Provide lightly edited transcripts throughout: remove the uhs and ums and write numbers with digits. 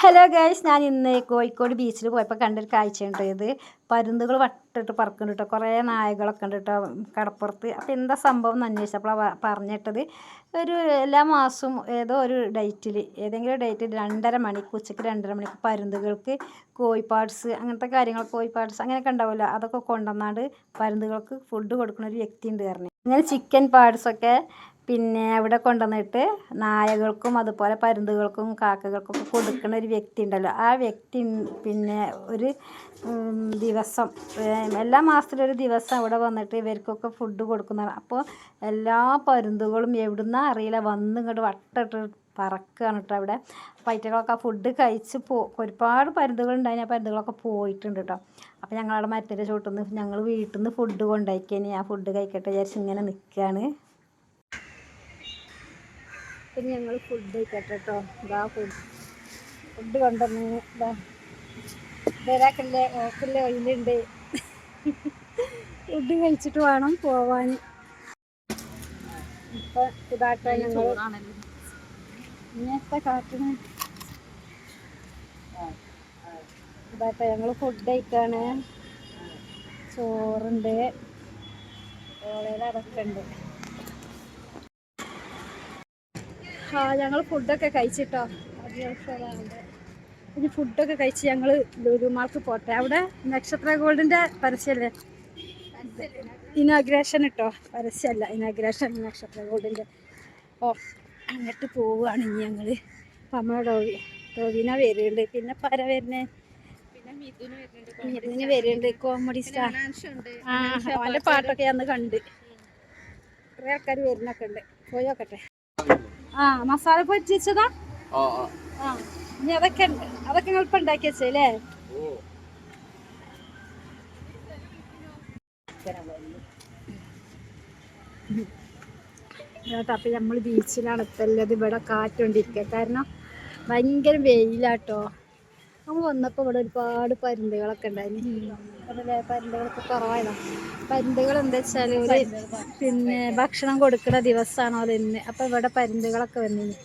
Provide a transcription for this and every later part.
Hello guys, ഞാൻ ഇന്ന് കോഴിക്കോട് ബീച്ചിൽ പോയപ്പോൾ കണ്ടൊരു കാഴ്ചയുണ്ട്. ഇത് പരുന്തുകൾ വട്ടിട്ട് പറക്കുന്നുണ്ട് കേട്ടോ. കുറേ നായകളൊക്കെ ഉണ്ട് കേട്ടോ കടപ്പുറത്ത്. അപ്പോൾ എന്താ സംഭവം എന്ന് അന്വേഷിച്ചപ്പോൾ പറഞ്ഞിട്ടത് എല്ലാ മാസവും ഏതോ ഒരു ഡേറ്റിൽ, ഏതെങ്കിലും ഡേറ്റിൽ 2:30 മണിക്ക്, ഉച്ചയ്ക്ക് 2:30 മണിക്ക് പരുന്തുകൾക്ക് കോഴിപ്പാട്സ് അങ്ങനത്തെ കാര്യങ്ങൾ, കോഴിപ്പാട്സ് അങ്ങനെയൊക്കെ ഉണ്ടാവില്ല, അതൊക്കെ കൊണ്ടുവന്നാണ്ട് പരുന്തുകൾക്ക് ഫുഡ് കൊടുക്കുന്ന ഒരു വ്യക്തി ഉണ്ട് പറഞ്ഞു. അങ്ങനെ ചിക്കൻ പാർട്സൊക്കെ പിന്നെ അവിടെ കൊണ്ടുവന്നിട്ട് നായകൾക്കും അതുപോലെ പരുന്തുകൾക്കും കാക്കകൾക്കൊക്കെ കൊടുക്കുന്ന ഒരു വ്യക്തി ഉണ്ടല്ലോ, ആ വ്യക്തി പിന്നെ ഒരു ദിവസം, എല്ലാ മാസത്തിലൊരു ദിവസം അവിടെ വന്നിട്ട് ഇവർക്കൊക്കെ ഫുഡ് കൊടുക്കുന്നതാണ്. അപ്പോൾ എല്ലാ പരുന്തുകളും എവിടുന്നാ അറിയില്ല വന്ന് ഇങ്ങോട്ട് വട്ടിട്ട് പറക്കുകയാണ് കേട്ടോ അവിടെ. പൈറ്റകളൊക്കെ ആ ഫുഡ് കഴിച്ച് ഒരുപാട് പരുന്തുകളുണ്ടായിന്. ആ പരുന്തുകളൊക്കെ പോയിട്ടുണ്ട് കേട്ടോ. അപ്പോൾ ഞങ്ങളവിടെ മരത്തിൻ്റെ ചുവട്ടിൽ നിന്ന് ഞങ്ങൾ വീട്ടിൽ നിന്ന് ഫുഡ് കൊണ്ടുപോയിക്കേനി. ആ ഫുഡ് കഴിക്കട്ടെ വിചാരിച്ച് ഇങ്ങനെ നിൽക്കുകയാണ്. പിന്നെ ഞങ്ങൾ ഫുഡ് കഴിക്കട്ടെ കേട്ടോ. ഇതാ ഫുഡ് കൊണ്ടുവന്ന് ഇതാ വരാക്കല്ലേ ഓക്കല്ലേ ഒയിലുണ്ട്. ഫുഡ് കഴിച്ചിട്ട് വേണം പോവാൻ. ഇപ്പം ഇതാട്ടോ ഞങ്ങൾ ഇങ്ങനത്തെ കാട്ടിന് ഇതാട്ടോ ഞങ്ങൾ ഫുഡ് കഴിക്കാണ്. ചോറുണ്ട്, ഓളയിൽ അതൊക്കെ ഉണ്ട്. ഞങ്ങൾ ഫുഡൊക്കെ കഴിച്ചിട്ടോ. ഇനി ഫുഡൊക്കെ കഴിച്ച് ഞങ്ങൾ ലുലുമാൾക്ക് പോട്ടെ. അവിടെ നക്ഷത്ര ഗോൾഡിൻ്റെ പരസ്യമല്ലേ, ഇനോഗ്രേഷൻ ഇട്ടോ, പരസ്യമല്ല ഇനോഗ്രേഷൻ, നക്ഷത്ര ഗോൾഡിൻ്റെ. അങ്ങോട്ട് പോവുകയാണ് ഇനി ഞങ്ങൾ. അപ്പം നമ്മളെ ടോവിന വരുന്നുണ്ട്, പിന്നെ പര വരുന്നേ, മിഥുന് വരുന്നുണ്ട്, കോമഡി സ്റ്റാർ. അവൻ്റെ പാട്ടൊക്കെ അന്ന് കണ്ട് കുറേ ആൾക്കാർ വരുന്നൊക്കെ ഉണ്ട്. പോയി നോക്കട്ടെ. മസാല പൊരിച്ച് വെച്ചതാ. ഇനി അതൊക്കെ നിങ്ങൾ ഇപ്പം ഉണ്ടാക്കി വെച്ചല്ലേ? അപ്പം നമ്മൾ ബീച്ചിലാണ് ഇപ്പല്ലത്. ഇവിടെ കാറ്റുകൊണ്ടിരിക്കുക, കാരണം ഭയങ്കര വെയിലാട്ടോ. നമ്മൾ വന്നപ്പോൾ ഇവിടെ ഒരുപാട് പരുന്തുകളൊക്കെ ഉണ്ടായിരുന്നു. അതല്ലേ പരുന്തുകളൊക്കെ കുറവായതാണ്. പരുന്തുകൾ എന്താ വെച്ചാൽ ഒരു പിന്നെ ഭക്ഷണം കൊടുക്കുന്ന ദിവസമാണോ ഇന്ന്. അപ്പോൾ ഇവിടെ പരുന്തുകളൊക്കെ വന്നിന്.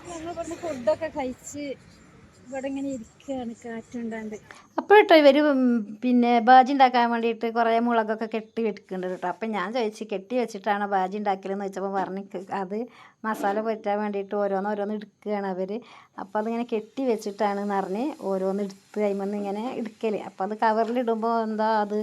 ഞങ്ങൾ ഇവിടുന്ന് ഫുഡൊക്കെ കഴിച്ച് ഇവിടെ ഇങ്ങനെ ഇരിക്കുകയാണ് കാറ്റുണ്ടാണ്ട്. അപ്പോൾ കേട്ടോ ഇവർ പിന്നെ ബാജി ഉണ്ടാക്കാൻ വേണ്ടിയിട്ട് കുറേ മുളകൊക്കെ കെട്ടി വെക്കുന്നുണ്ട് കേട്ടോ. അപ്പം ഞാൻ ചോദിച്ചു കെട്ടി വെച്ചിട്ടാണ് ബാജി ഉണ്ടാക്കലെന്ന് വെച്ചപ്പോൾ പറഞ്ഞ് അത് മസാല പൊറ്റാൻ വേണ്ടിയിട്ട് ഓരോന്ന് എടുക്കുകയാണ് അവർ. അപ്പോൾ അതിങ്ങനെ കെട്ടി വെച്ചിട്ടാണെന്ന് പറഞ്ഞ് ഓരോന്ന് എടുത്ത് കഴിയുമ്പോൾ ഇങ്ങനെ എടുക്കൽ. അപ്പോൾ അത് കവറിലിടുമ്പോൾ എന്താ അത്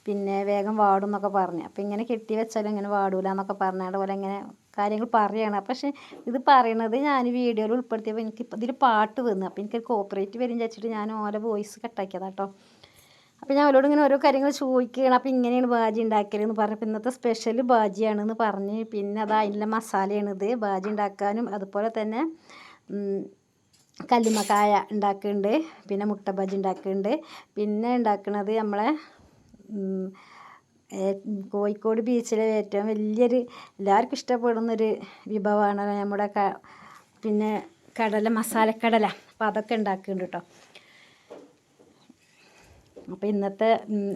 പിന്നെ വേഗം വാടും എന്നൊക്കെ പറഞ്ഞു. അപ്പോൾ ഇങ്ങനെ കെട്ടി വെച്ചാലും ഇങ്ങനെ വാടൂല എന്നൊക്കെ പറഞ്ഞാൽ പോലെ ഇങ്ങനെ കാര്യങ്ങൾ പറയുകയാണ്. പക്ഷേ ഇത് പറയണത് ഞാൻ വീഡിയോയിൽ ഉൾപ്പെടുത്തിയപ്പോൾ എനിക്ക് ഇതിൽ പാട്ട് വന്നു. അപ്പോൾ എനിക്കൊരു കോപ്പറേറ്റ് വരും വിചാരിച്ചിട്ട് ഞാൻ ഓരോ വോയിസ് കട്ടാക്കിയതാണ് കേട്ടോ. അപ്പോൾ ഞാൻ അവരോട് ഇങ്ങനെ ഓരോ കാര്യങ്ങൾ ചോദിക്കുകയാണ്. അപ്പോൾ ഇങ്ങനെയാണ് ബാജി ഉണ്ടാക്കലെന്ന് പറഞ്ഞപ്പോൾ ഇന്നത്തെ സ്പെഷ്യൽ ബാജിയാണെന്ന് പറഞ്ഞ്, പിന്നെ അത് അതിൻ്റെ മസാലയാണിത് ബാജി ഉണ്ടാക്കാനും. അതുപോലെ തന്നെ കല്ലുമ്മക്കായ ഉണ്ടാക്കുന്നുണ്ട്, പിന്നെ മുട്ട ബജി ഉണ്ടാക്കുന്നുണ്ട്, പിന്നെ ഉണ്ടാക്കുന്നത് നമ്മളെ കോഴിക്കോട് ബീച്ചിലെ ഏറ്റവും വലിയൊരു എല്ലാവർക്കും ഇഷ്ടപ്പെടുന്നൊരു വിഭവമാണ് നമ്മുടെ പിന്നെ കടല, മസാലക്കടല. അപ്പോൾ അതൊക്കെ ഉണ്ടാക്കുന്നുണ്ട് കേട്ടോ. അപ്പോൾ ഇന്നത്തെ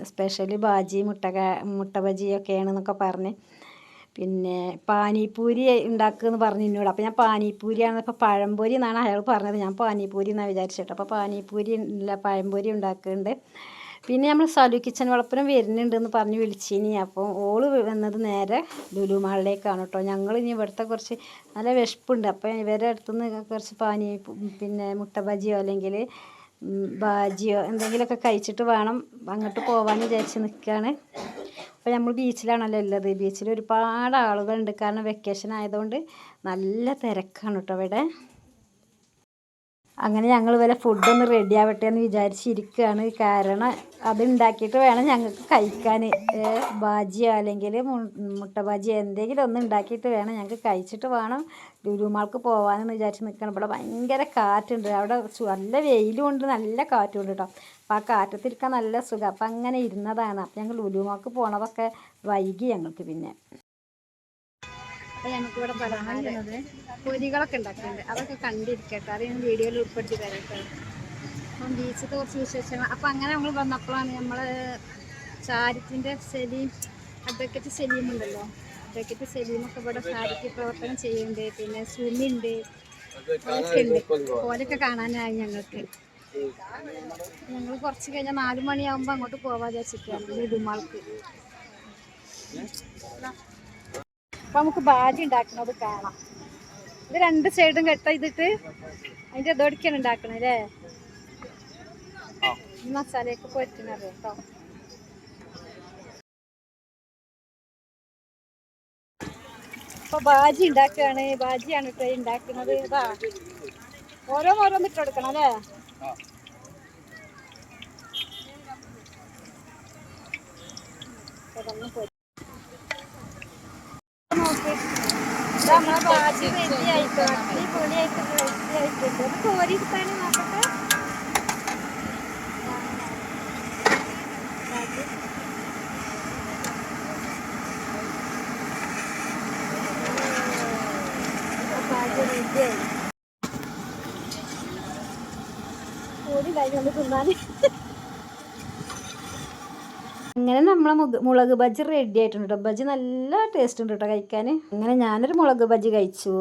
സ്പെഷ്യൽ ബാജി മുട്ട ബജിയൊക്കെയാണെന്നൊക്കെ പറഞ്ഞ്, പിന്നെ പാനിപ്പൂരി ഉണ്ടാക്കുമെന്ന് പറഞ്ഞു എന്നോട്. അപ്പോൾ ഞാൻ പാനിപ്പൂരിയാണ്, ഇപ്പോൾ പഴംപൊരി എന്നാണ് അയാൾ പറഞ്ഞത്. ഞാൻ പാനിപ്പൂരി എന്നാണ് വിചാരിച്ചിട്ട്. അപ്പോൾ പാനിപ്പൂരി ഇല്ല, പഴംപൊരി ഉണ്ടാക്കുന്നുണ്ട്. പിന്നെ നമ്മൾ സലു കിച്ചൻ വളപ്പുരം വരുന്നുണ്ടെന്ന് പറഞ്ഞ് വിളിച്ചിനി. അപ്പോൾ ഓള് വന്നത് നേരെ ലുലു മാളിലേക്കാണ് കേട്ടോ. ഞങ്ങൾ ഇനി ഇവിടുത്തെ കുറച്ച് നല്ല വിശപ്പുണ്ട്. അപ്പോൾ ഇവരുടെ അടുത്തുനിന്ന് കുറച്ച് പിന്നെ മുട്ട ബജിയോ അല്ലെങ്കിൽ ബാജിയോ എന്തെങ്കിലുമൊക്കെ കഴിച്ചിട്ട് വേണം അങ്ങോട്ട് പോകാൻ വിചാരിച്ച് നിൽക്കുകയാണ്. അപ്പോൾ നമ്മൾ ബീച്ചിലാണല്ലോ ഉള്ളത്. ബീച്ചിൽ ഒരുപാട് ആളുകളുണ്ട്, കാരണം വെക്കേഷൻ ആയതുകൊണ്ട് നല്ല തിരക്കാണ് കേട്ടോ ഇവിടെ. അങ്ങനെ ഞങ്ങൾ വരെ ഫുഡൊന്ന് റെഡി ആവട്ടെ എന്ന് വിചാരിച്ചിരിക്കുകയാണ്, കാരണം അത് ഉണ്ടാക്കിയിട്ട് വേണം ഞങ്ങൾക്ക് കഴിക്കാൻ. ബാജിയോ അല്ലെങ്കിൽ മുട്ട ബാജിയോ എന്തെങ്കിലും ഒന്ന് ഉണ്ടാക്കിയിട്ട് വേണം ഞങ്ങൾക്ക് കഴിച്ചിട്ട് വേണം ലുലുമാൾക്ക് പോകാനെന്ന് വിചാരിച്ച് നിൽക്കണം. ഇവിടെ ഭയങ്കര കാറ്റുണ്ട്, അവിടെ നല്ല വെയിലും ഉണ്ട്, നല്ല കാറ്റും ഉണ്ട് കേട്ടോ. അപ്പോൾ ആ കാറ്റത്തിരിക്കാൻ നല്ല സുഖം. അപ്പം അങ്ങനെ ഇരുന്നതാണ്. അപ്പം ഞങ്ങൾ ലുലുമാൾക്ക് പോണതൊക്കെ വൈകി ഞങ്ങൾക്ക്. പിന്നെ അപ്പോൾ നമുക്കിവിടെ പലഹാരമുള്ളത് പൊരികളൊക്കെ ഉണ്ടാക്കുന്നുണ്ട്, അതൊക്കെ കണ്ടിരിക്കട്ടെ. അത് ഞാൻ വീഡിയോയിൽ ഉൾപ്പെടുത്തി തരട്ടെ. അപ്പം ബീച്ചിലത്തെ കുറച്ച് വിശേഷങ്ങൾ. അപ്പോൾ അങ്ങനെ നമ്മൾ വന്നപ്പോഴാണ് നമ്മൾ ചാരിറ്റിൻ്റെ അഡ്വക്കേറ്റ് സലീം ഉണ്ടല്ലോ, അഡ്വക്കേറ്റ് സലീമൊക്കെ ഇവിടെ ചാരിറ്റി പ്രവർത്തനം ചെയ്യുന്നുണ്ട്. പിന്നെ സുമിയുണ്ട്, ഓലൊക്കെ ഉണ്ട്. ഓലൊക്കെ കാണാനായി ഞങ്ങൾക്ക്. ഞങ്ങൾ കുറച്ച് കഴിഞ്ഞാൽ 4 മണിയാകുമ്പോൾ അങ്ങോട്ട് പോവാൻ വിചാരിച്ചിരിക്കുകയാണ് ലുലുമാൾക്ക്. അപ്പം നമുക്ക് ബാജി ഉണ്ടാക്കുന്നത് കാണാം. ഇത് 2 സൈഡും കെട്ട ചെയ്തിട്ട് അതിൻ്റെ ഇതോടിക്കാണ് ഉണ്ടാക്കണത് അല്ലേ? മസാലയൊക്കെ പൊരിക്കുന്നത് കേട്ടോ. അപ്പൊ ബാജി ഉണ്ടാക്കുകയാണ്. ബാജിയാണ് കേട്ടോ ഉണ്ടാക്കുന്നത്. ഇതാ ഓരോന്ന് ഇട്ട് കൊടുക്കണം അല്ലേ? നോക്ക്, നമ്മളെ ബാജി റെഡി ആയിട്ടോ. അടിപൊളിയായിട്ട് റെഡി ആയിട്ടുണ്ട്. അത് കോരിട്ടാണ് നോക്കട്ടെ. ബാജി റെഡിയായി. കോരി കഴിഞ്ഞുകൊണ്ട് തിന്നാൻ. അങ്ങനെ നമ്മളെ മുളക് ബജ്ജി റെഡി ആയിട്ടുണ്ട് കേട്ടോ. ബജ്ജി നല്ല ടേസ്റ്റ് ഉണ്ട് കേട്ടോ കഴിക്കാൻ. അങ്ങനെ ഞാനൊരു മുളക് ബജ്ജി കഴിച്ചു.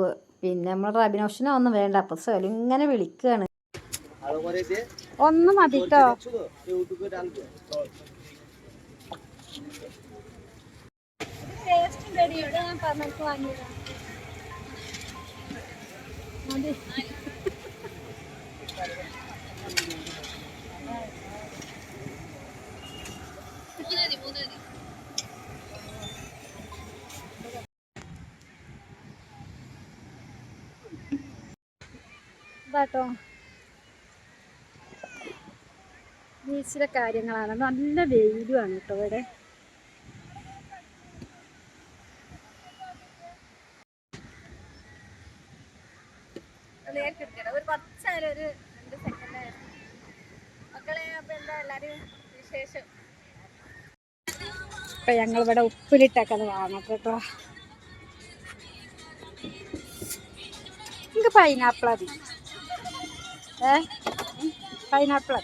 പിന്നെ നമ്മൾ റബിനോഷനെ ഒന്നും വേണ്ട. അപ്പം സോലും ഇങ്ങനെ വിളിക്കുകയാണ്. ഒന്ന് മതി കേട്ടോ. ടേസ്റ്റ് ഉണ്ടടി. ഇവിടെ ഞാൻ പറഞ്ഞിട്ട് വാങ്ങിയതാണ്. മതി. ഇതാട്ടോ ബീച്ചിലെ കാര്യങ്ങളാണ്. നല്ല വെയിലുമാണ് കേട്ടോ ഇവിടെ. ഒരു 10 ഒരു 2 സെക്കൻഡ് മക്കളെ. അപ്പൊ എന്താ എല്ലാരും വിശേഷം? ഇപ്പൊ ഞങ്ങളിവിടെ ഉപ്പിലിട്ടൊക്കെ വാങ്ങണം കേട്ടോ. എനിക്ക് പൈനാപ്പിൾ മതി. പൈനാപ്പിൾ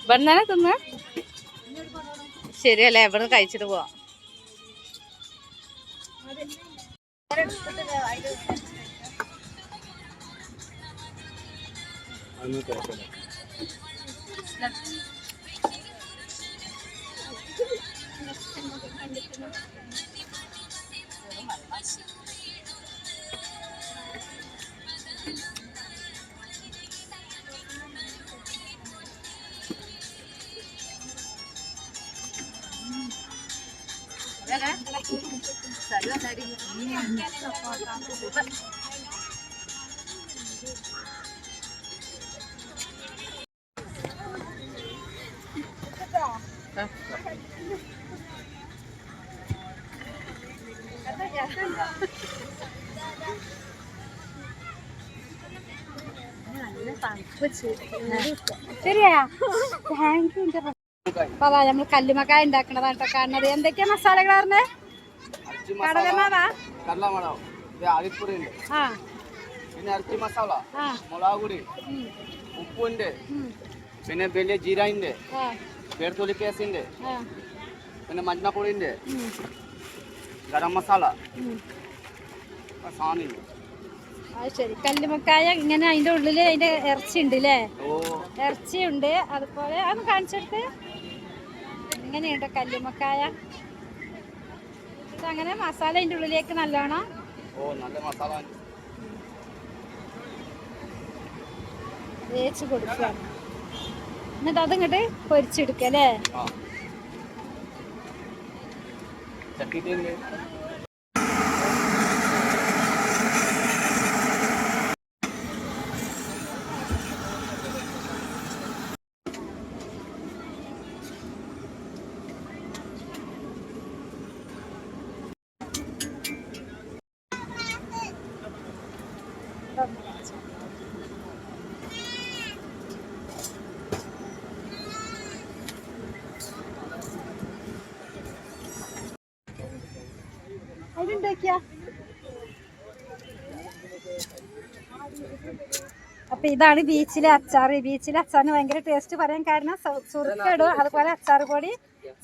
ബനാന തിന്ന ശരിയല്ലേ? ഇവിടെ കഴിച്ചിട്ട് പോവാം. ശരിയാ. Thank you. അപ്പൊ അതാ നമ്മൾ കല്ലുമക്കായ ഉണ്ടാക്കണതാ കേട്ടോ കാണുന്നത്. എന്തൊക്കെയാ മസാലകളാർന്ന്? കടലമാവാ, പിന്നെ ഇറച്ചി മസാല, മുളക് പൊടി, ഉപ്പുണ്ട്, പിന്നെ വലിയ ജീരകണ്ട്, വെളുത്തുള്ളി പേസ്റ്റ്, പിന്നെ മഞ്ഞപ്പൊടി ഉണ്ട്, ഗരം മസാല, സാധനം. അത് ശരി. കല്ലുമക്കായ ഇങ്ങനെ അതിന്റെ ഉള്ളില് അതിന്റെ ഇറച്ചി ഉണ്ട് അല്ലേ? ഇറച്ചി ഉണ്ട്. അതുപോലെ അതൊന്ന് കാണിച്ചെടുത്ത്. ഇങ്ങനെയുണ്ട് കല്ലുമക്കായ. അങ്ങനെ മസാല അതിന്റെ ഉള്ളിലേക്ക് നല്ലോണം വേച്ച് കൊടുക്കുക. എന്നിട്ട് അതിങ്ങോട്ട് പൊരിച്ചെടുക്കുക അല്ലേ? അപ്പോൾ ഇതാണ് ബീച്ചിലെ അച്ചാർ. ബീച്ചിലെ അച്ചാറിന് ഭയങ്കര ടേസ്റ്റ് പറയാൻ കാരണം സുറുക്കിടും, അതുപോലെ അച്ചാർ പൊടി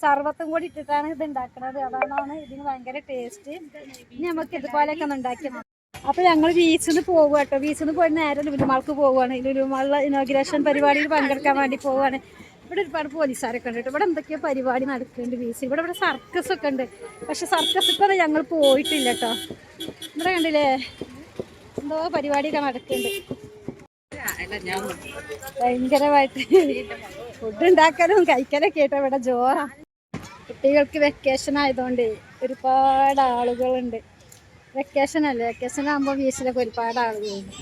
സർവത്തും കൂടി ഇട്ടിട്ടാണ് ഇത് ഉണ്ടാക്കുന്നത്. അതാണ് ഇതിന് ഭയങ്കര ടേസ്റ്റ്. ഇനി നമുക്ക് ഇതുപോലെയൊക്കെ ഒന്ന് ഉണ്ടാക്കി നോക്കാം. അപ്പോൾ ഞങ്ങൾ ബീച്ചിൽ നിന്ന് പോകുക കേട്ടോ. ബീച്ചിൽ നിന്ന് പോയി നേരെ ലുലുമാൾക്ക് പോവുകയാണ്. ലുലുമാളിലെ ഇനോഗ്രേഷൻ പരിപാടിയിൽ പങ്കെടുക്കാൻ വേണ്ടി പോവുകയാണ്. ഇവിടെ ഒരുപാട് പോലീസുകാരൊക്കെ ഉണ്ട് കേട്ടോ. ഇവിടെ എന്തൊക്കെയോ പരിപാടി നടക്കുന്നുണ്ട് ബീച്ചിൽ. ഇവിടെ സർക്കസ് ഒക്കെ ഉണ്ട്. പക്ഷെ സർക്കസിക്കൊന്നും ഞങ്ങൾ പോയിട്ടില്ല കേട്ടോ. ഇവിടെ കണ്ടില്ലേ എന്തോ പരിപാടിയൊക്കെ നടക്കുന്നുണ്ട്. ഭയങ്കരമായിട്ട് ഫുഡ് ഉണ്ടാക്കലും കഴിക്കലൊക്കെ കേട്ടോ ഇവിടെ ജോറാ. കുട്ടികൾക്ക് വെക്കേഷൻ ആയതുകൊണ്ട് ഒരുപാട് ആളുകളുണ്ട്. വെക്കേഷൻ അല്ലേ, വെക്കേഷൻ ആകുമ്പോൾ ബീച്ചിലൊക്കെ ഒരുപാട് ആളുകളുണ്ട്.